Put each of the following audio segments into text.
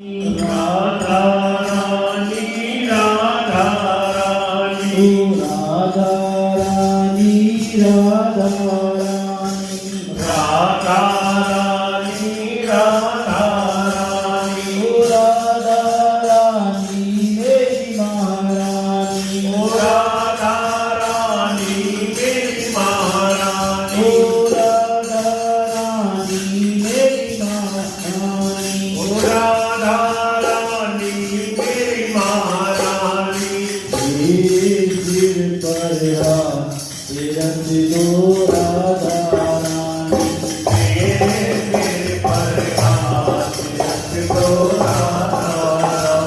राधा रानी राधा रानी राधा रानी राधा रानी राधा रानी राधा रानी राधा रानी मेरी महारानी राधा रानी मेरी महारानी राधा रानी मेरी महारानी राधा रानी मेरी महारानी सिर पर रख दो राधा रानी मेरे सिर पर हाथ रख दो राधा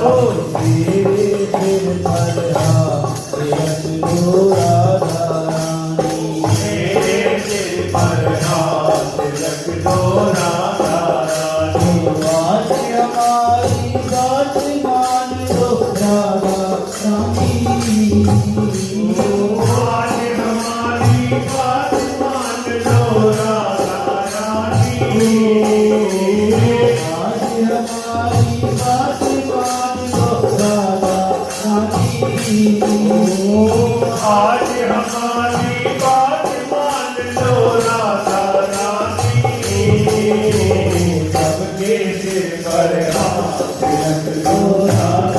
ओ मेरे सिर पर रख दो राधा रानी मेरे सिर पर हाथ रख दो राधा रानी आज हमारी बात मान लो राधा रानी आज हमारी बात मान लो राधा रानी आज हमारी बात मान लो राधा रानी आज हमारी बात मान लो राधा रानी सबके सिर पर हाथ रख दो राधा